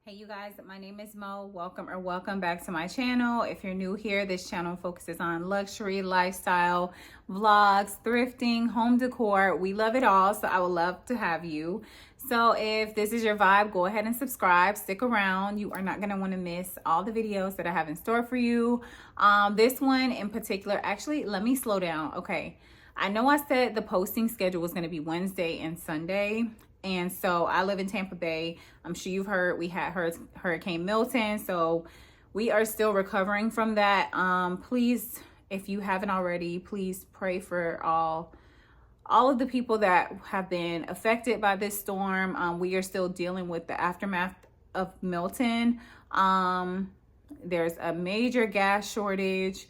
Hey you guys, my name is Mo. Welcome back to my channel. If you're new here, this channel focuses on luxury, lifestyle, vlogs, thrifting, home decor. We love it all, so I would love to have you. So if this is your vibe, go ahead and subscribe. Stick around. You are not going to want to miss all the videos that I have in store for you. This one in particular, actually, let me slow down. Okay. I know I said the posting schedule was going to be Wednesday and Sunday. And so I live in Tampa Bay. I'm sure you've heard we had Hurricane Milton. So we are still recovering from that. Please, if you haven't already, please pray for all of the people that have been affected by this storm. We are still dealing with the aftermath of Milton. There's a major gas shortage.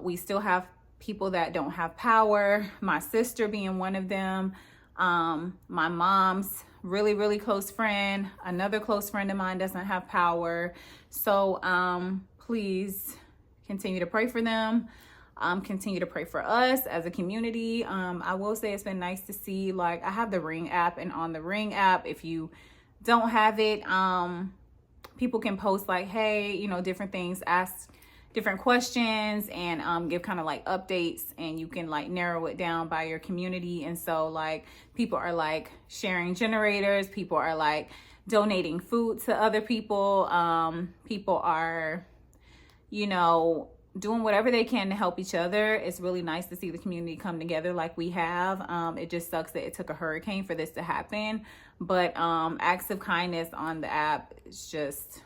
We still have people that don't have power. My sister being one of them. My mom's really close friend, another close friend of mine doesn't have power. So please continue to pray for them. Continue to pray for us as a community. I will say it's been nice to see, like, I have the Ring app, and on the Ring app, if you don't have it, people can post like, hey, you know, different things, ask different questions, and give kind of like updates, and you can like narrow it down by your community. And so like people are like sharing generators, people are like donating food to other people, people are, you know, doing whatever they can to help each other. It's really nice to see the community come together like we have. It just sucks that it took a hurricane for this to happen, but acts of kindness on the app, it's just,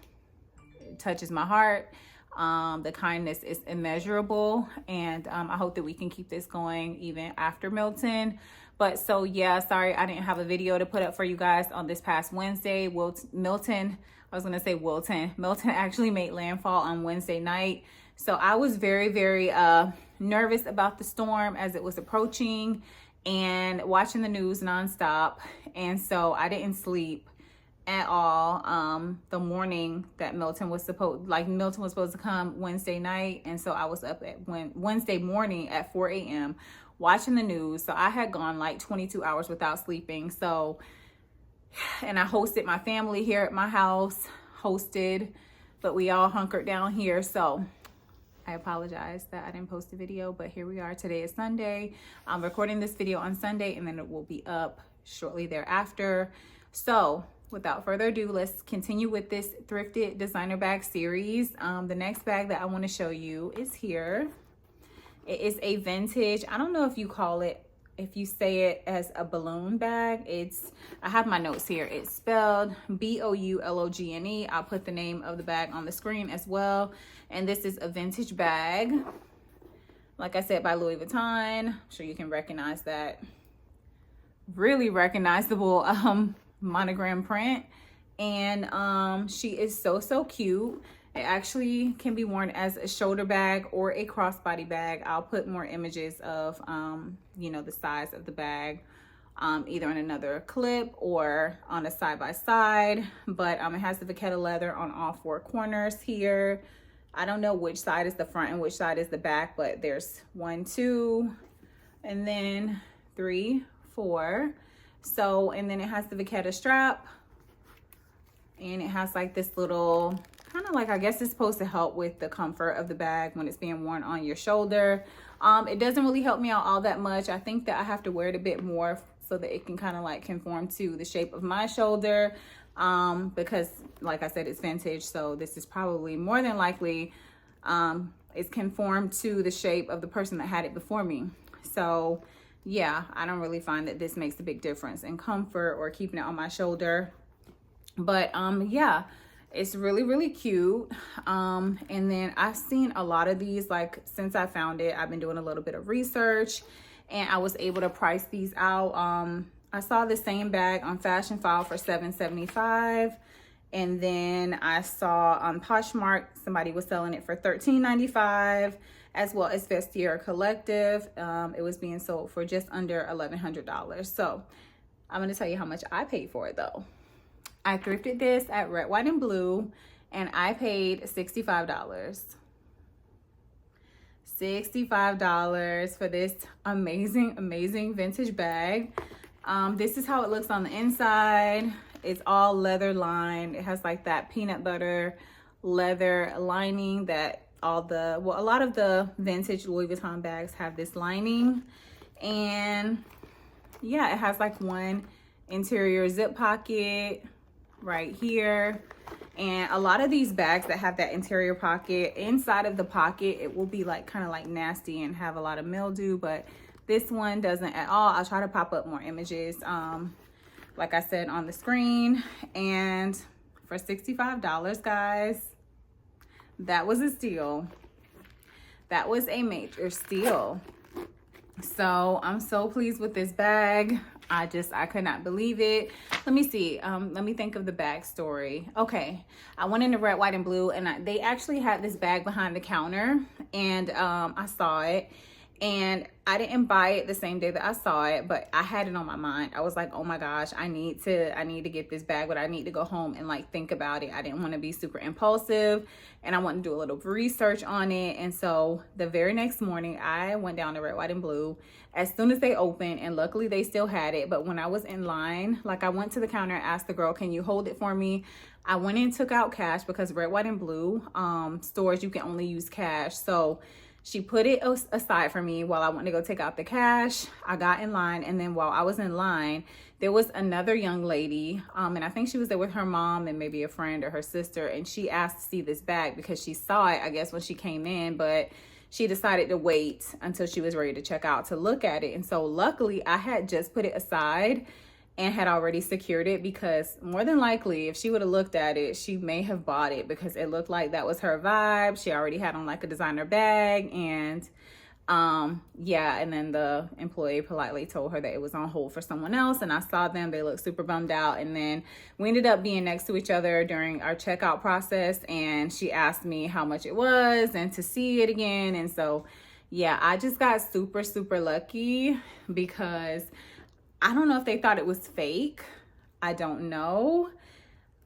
it touches my heart. The kindness is immeasurable, and I hope that we can keep this going even after Milton. But so yeah, sorry I didn't have a video to put up for you guys on this past Wednesday. Milton actually made landfall on Wednesday night, so I was very nervous about the storm as it was approaching and watching the news nonstop, and so I didn't sleep at all the morning that Milton was supposed to come Wednesday night. And so I was up at Wednesday morning at 4 a.m. watching the news. So I had gone like 22 hours without sleeping. So, and I hosted my family here at my house, but we all hunkered down here. So I apologize that I didn't post a video, but here we are. Today is Sunday. I'm recording this video on Sunday, and then it will be up shortly thereafter. So without further ado, let's continue with this thrifted designer bag series. The next bag that I want to show you is here. It is a vintage, I don't know if you call it, if you say it as a balloon bag. I have my notes here. It's spelled B-O-U-L-O-G-N-E. I'll put the name of the bag on the screen as well. And this is a vintage bag, like I said, by Louis Vuitton. I'm sure you can recognize that. Really recognizable monogram print, and she is so cute. It actually can be worn as a shoulder bag or a crossbody bag. I'll put more images of you know, the size of the bag, either in another clip or on a side-by-side. But it has the vachetta leather on all four corners here. I don't know which side is the front and which side is the back, but there's 1, 2, and then 3, 4. So, and then it has the vachetta strap, and it has like this little kind of like, I guess it's supposed to help with the comfort of the bag when it's being worn on your shoulder. It doesn't really help me out all that much. I think that I have to wear it a bit more so that it can kind of like conform to the shape of my shoulder, because like I said, it's vintage, so this is probably more than likely it's conformed to the shape of the person that had it before me. So yeah, I don't really find that this makes a big difference in comfort or keeping it on my shoulder. But yeah, it's really cute. And then I've seen a lot of these, like, since I found it, I've been doing a little bit of research, and I was able to price these out. I saw the same bag on Fashion File for $7.75, and then I saw on Poshmark somebody was selling it for $13.95, as well as Vestiaire Collective. It was being sold for just under $1,100. So I'm gonna tell you how much I paid for it though. I thrifted this at Red, White, and Blue, and I paid $65. $65 for this amazing vintage bag. This is how it looks on the inside. It's all leather lined. It has like that peanut butter leather lining that a lot of the vintage Louis Vuitton bags have this lining. And yeah, it has like one interior zip pocket right here. And a lot of these bags that have that interior pocket, inside of the pocket, it will be like kind of like nasty and have a lot of mildew, but this one doesn't at all. I'll try to pop up more images, like I said, on the screen. And for $65, guys, that was a steal. That was a major steal. So I'm so pleased with this bag. I could not believe it. Let me see. Let me think of the bag story. Okay, I went into red, white, and blue, and they actually had this bag behind the counter, and I saw it. And I didn't buy it the same day that I saw it, but I had it on my mind. I was like, oh my gosh, I need to get this bag, but I need to go home and like think about it. I didn't want to be super impulsive, and I wanted to do a little research on it. And so the very next morning, I went down to red, white, and blue as soon as they opened, and luckily they still had it. But when I was in line, like I went to the counter and asked the girl, can you hold it for me? I went and took out cash because red, white, and blue stores, you can only use cash. So she put it aside for me while I went to go take out the cash. I got in line, and then while I was in line, there was another young lady, and I think she was there with her mom and maybe a friend or her sister, and she asked to see this bag because she saw it, I guess, when she came in, but she decided to wait until she was ready to check out to look at it. And so luckily, I had just put it aside and had already secured it, because more than likely, if she would have looked at it, she may have bought it, because it looked like that was her vibe. She already had on like a designer bag, and yeah, and then the employee politely told her that it was on hold for someone else, and I saw them. They looked super bummed out, and then we ended up being next to each other during our checkout process, and she asked me how much it was and to see it again. And so yeah, I just got super, super lucky, because I don't know if they thought it was fake. I don't know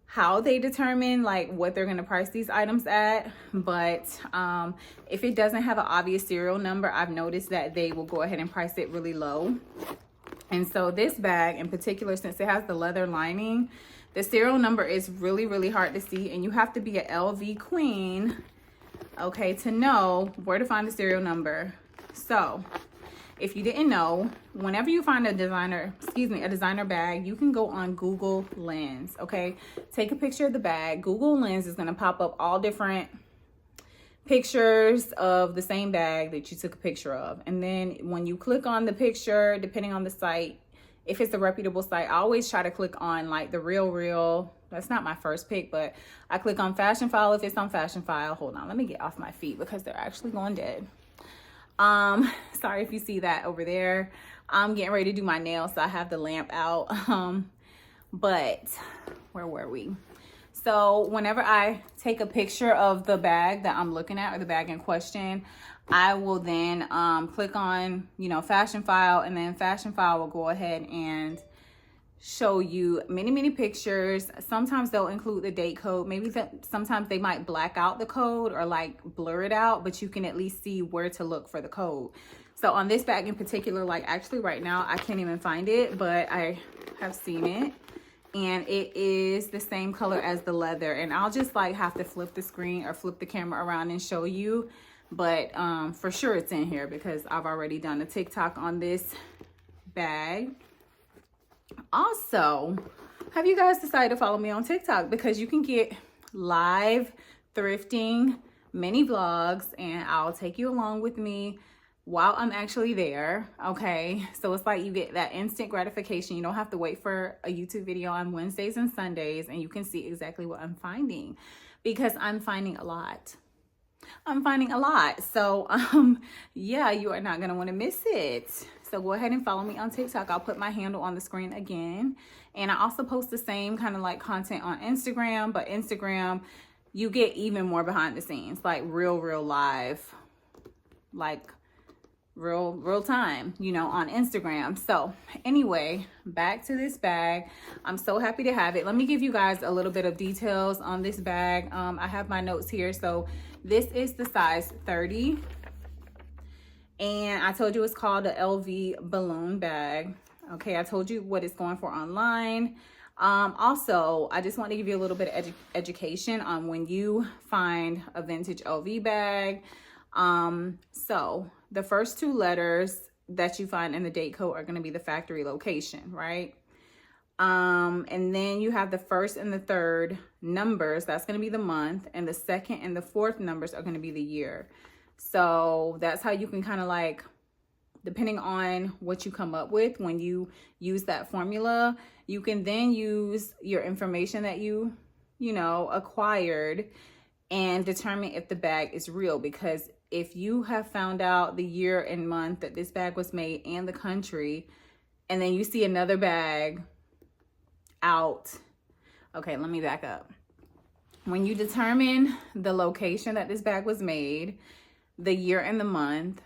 how they determine like what they're gonna price these items at, but if it doesn't have an obvious serial number, I've noticed that they will go ahead and price it really low. And so this bag in particular, since it has the leather lining, the serial number is really, really hard to see, and you have to be an LV queen, okay, to know where to find the serial number. So if you didn't know, whenever you find a designer bag, you can go on Google Lens, okay? Take a picture of the bag. Google Lens is gonna pop up all different pictures of the same bag that you took a picture of. And then when you click on the picture, depending on the site, if it's a reputable site, I always try to click on like the real, that's not my first pick, but I click on Fashion File if it's on Fashion File. Hold on, let me get off my feet because they're actually going dead. Sorry if you see that over there. I'm getting ready to do my nails, so I have the lamp out. But where were we? So whenever I take a picture of the bag that I'm looking at, or the bag in question, I will then click on, Fashion File, and then Fashion File will go ahead and show you many pictures. Sometimes they'll include the date code. Maybe sometimes they might black out the code or like blur it out, but you can at least see where to look for the code. So on this bag in particular, like actually right now, I can't even find it, but I have seen it. And it is the same color as the leather. And I'll just like have to flip the screen or flip the camera around and show you. But for sure it's in here, because I've already done a TikTok on this bag. Also, have you guys decided to follow me on TikTok? Because you can get live thrifting mini vlogs, and I'll take you along with me while I'm actually there, okay? So it's like you get that instant gratification. You don't have to wait for a YouTube video on Wednesdays and Sundays, and you can see exactly what I'm finding, because I'm finding a lot. So yeah, you are not gonna want to miss it. So go ahead and follow me on TikTok. I'll put my handle on the screen again. And I also post the same kind of like content on Instagram, but Instagram, you get even more behind the scenes, like real live, like real time, on Instagram. So anyway, back to this bag. I'm so happy to have it. Let me give you guys a little bit of details on this bag. I have my notes here. So this is the size 30. And I told you it's called the LV Boulogne bag. Okay, I told you what it's going for online. Also, I just want to give you a little bit of education on when you find a vintage LV bag. So the first two letters that you find in the date code are going to be the factory location, right? And then you have the first and the third numbers, that's going to be the month, and the second and the fourth numbers are going to be the year. So that's how you can kind of like, depending on what you come up with when you use that formula, you can then use your information that you acquired and determine if the bag is real. Because if you have found out the year and month that this bag was made and the country, and then you see another bag out. Okay, let me back up. When you determine the location that this bag was made, the year and the month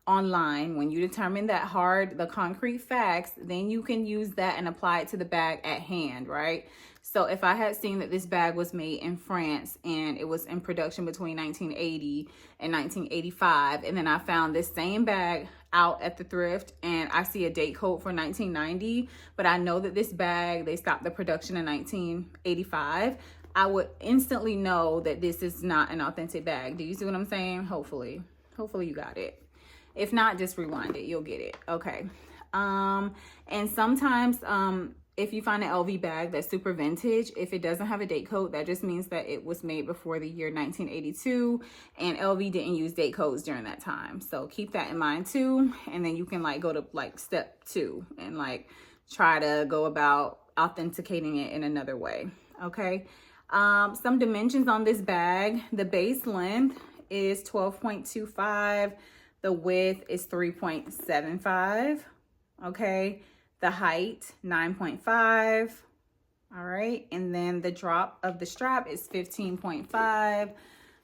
online, when you determine that the concrete facts, then you can use that and apply it to the bag at hand, right? So if I had seen that this bag was made in France and it was in production between 1980 and 1985, and then I found this same bag out at the thrift and I see a date code for 1990, but I know that this bag, they stopped the production in 1985, I would instantly know that this is not an authentic bag. Do you see what I'm saying? Hopefully you got it. If not, just rewind it, you'll get it. Okay. And sometimes if you find an LV bag that's super vintage, if it doesn't have a date code, that just means that it was made before the year 1982 and LV didn't use date codes during that time. So keep that in mind too. And then you can like go to like step 2 and like try to go about authenticating it in another way. Okay. Some dimensions on this bag. The base length is 12.25. The width is 3.75. Okay. The height, 9.5. All right. And then the drop of the strap is 15.5.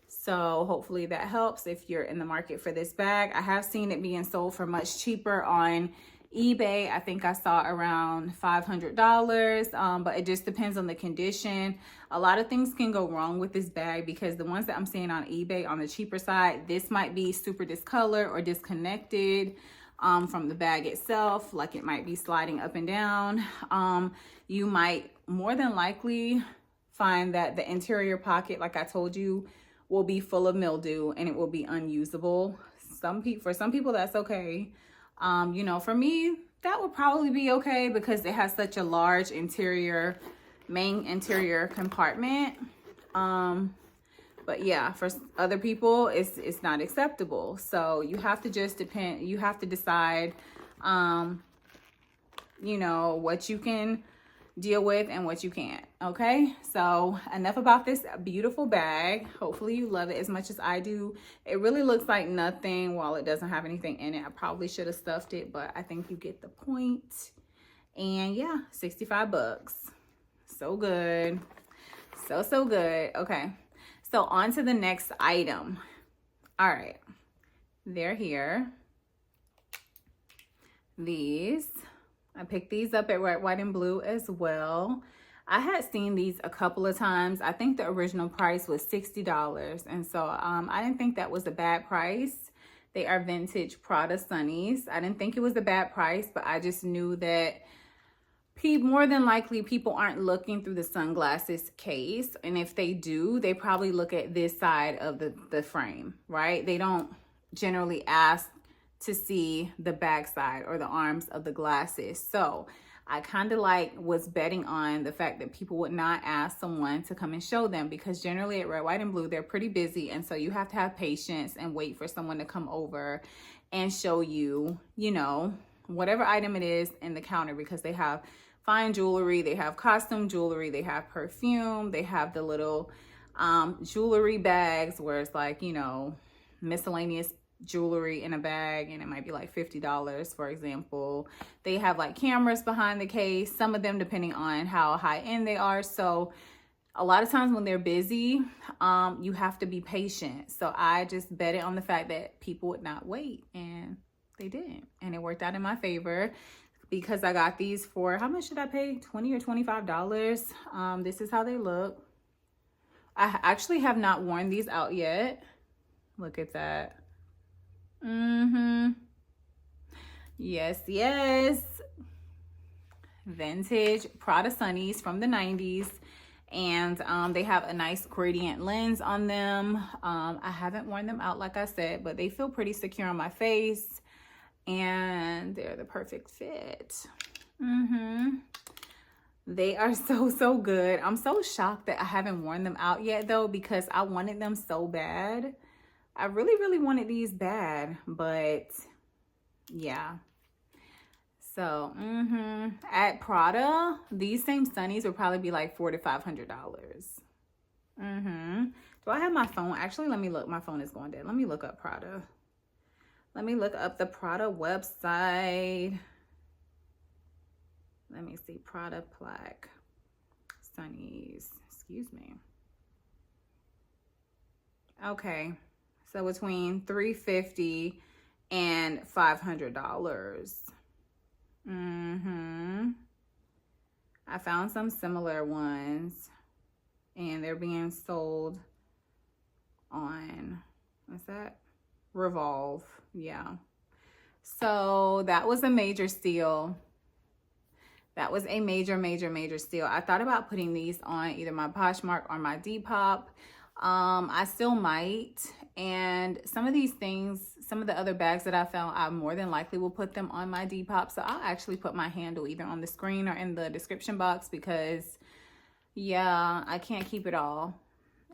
So hopefully that helps if you're in the market for this bag. I have seen it being sold for much cheaper on eBay. I think I saw around $500, but it just depends on the condition. A lot of things can go wrong with this bag because the ones that I'm seeing on eBay on the cheaper side, this might be super discolored or disconnected from the bag itself. Like it might be sliding up and down. You might more than likely find that the interior pocket, like I told you, will be full of mildew and it will be unusable. For some people, that's okay. For me, that would probably be okay because it has such a large main interior compartment. But yeah, for other people, it's not acceptable. So you have to decide, what you can deal with and what you can't. Okay, so enough about this beautiful bag. Hopefully you love it as much as I do. It really looks like nothing while it doesn't have anything in it. I probably should have stuffed it, but I think you get the point. And yeah, 65 bucks. So good. So good. Okay, so on to the next item. All right, they're here. I picked these up at Red, White, and Blue as well. I had seen these a couple of times. I think the original price was $60. And so I didn't think that was a bad price. They are vintage Prada Sunnies. I didn't think it was a bad price, but I just knew that more than likely people aren't looking through the sunglasses case. And if they do, they probably look at this side of the frame, right? They don't generally ask to see the back side or the arms of the glasses. So I kind of was betting on the fact that people would not ask someone to come and show them, because generally at Red, White, and Blue, they're pretty busy. And so you have to have patience and wait for someone to come over and show you, whatever item it is in the counter, because they have fine jewelry, they have costume jewelry, they have perfume, they have the little jewelry bags where it's like, miscellaneous jewelry in a bag, and it might be like $50, for example. They have like cameras behind the case, some of them depending on how high end they are. So a lot of times when they're busy, you have to be patient. So I just bet it on the fact that people would not wait, and they didn't, and it worked out in my favor because I got these for, how much did I pay? $20 or $25. This is how they look. I actually have not worn these out yet. Look at that. Yes. vintage Prada sunnies from the 90s. And they have a nice gradient lens on them. I haven't worn them out, like I said, but they feel pretty secure on my face. And they're the perfect fit. They are so good. I'm so shocked that I haven't worn them out yet though, because I wanted them so bad. I really wanted these bad, but yeah. So at Prada, these same sunnies would probably be like $400 to $500. Do I have my phone? Actually, let me look. My phone is going dead. Let me look up Prada. Let me look up the Prada website. Let me see. Prada plaque sunnies. Excuse me. Okay. So between $350 and $500. I found some similar ones and they're being sold on, what's that? Revolve. Yeah. So that was a major steal. That was a major steal. I thought about putting these on either my Poshmark or my Depop. I still might. And some of these things, some of the other bags that I found, I more than likely will put them on my Depop. So I'll actually put my handle either on the screen or in the description box because, yeah, I can't keep it all.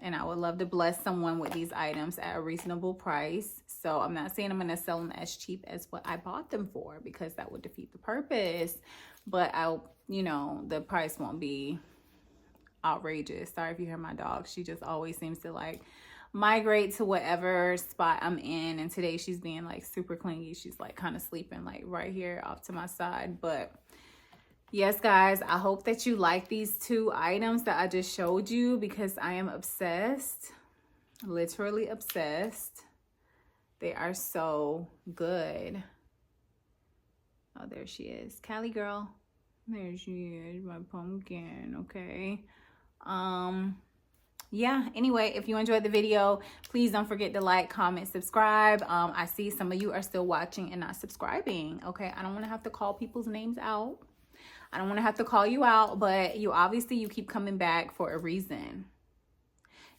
And I would love to bless someone with these items at a reasonable price. So I'm not saying I'm going to sell them as cheap as what I bought them for because that would defeat the purpose. But you know, the price won't be outrageous. Sorry if you hear my dog. She just always seems to like migrate to whatever spot I'm in. And today she's being like super clingy. She's like kind of sleeping like right here off to my side. But yes, guys, I hope that you like these two items that I just showed you because I am obsessed, literally obsessed. They are so good. Oh, there she is. Callie girl. There she is, my pumpkin, okay. Yeah, anyway, if you enjoyed the video, please don't forget to like, comment, subscribe. I see some of you are still watching and not subscribing, okay? I don't want to have to call people's names out. I don't want to have to call you out, but you keep coming back for a reason.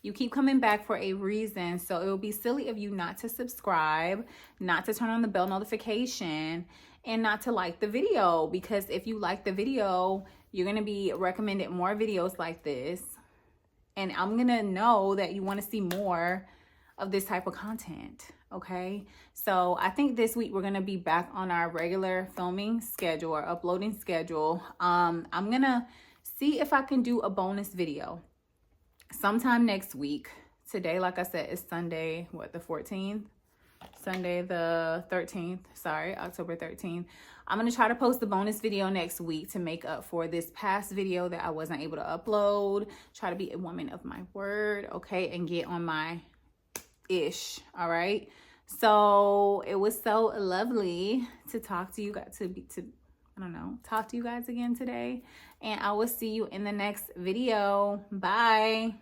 You keep coming back for a reason. So it would be silly of you not to subscribe, not to turn on the bell notification, and not to like the video. Because if you like the video, you're going to be recommended more videos like this. And I'm going to know that you want to see more of this type of content. Okay, so I think this week we're gonna be back on our regular filming schedule or uploading schedule. I'm gonna see if I can do a bonus video sometime next week. Today, like I said, is Sunday, what, the 14th? Sunday the 13th, sorry, October 13th. I'm gonna try to post the bonus video next week to make up for this past video that I wasn't able to upload. Try to be a woman of my word, okay, and get on my ish. All right, so it was so lovely to talk to you guys, talk to you guys again today, and I will see you in the next video. Bye.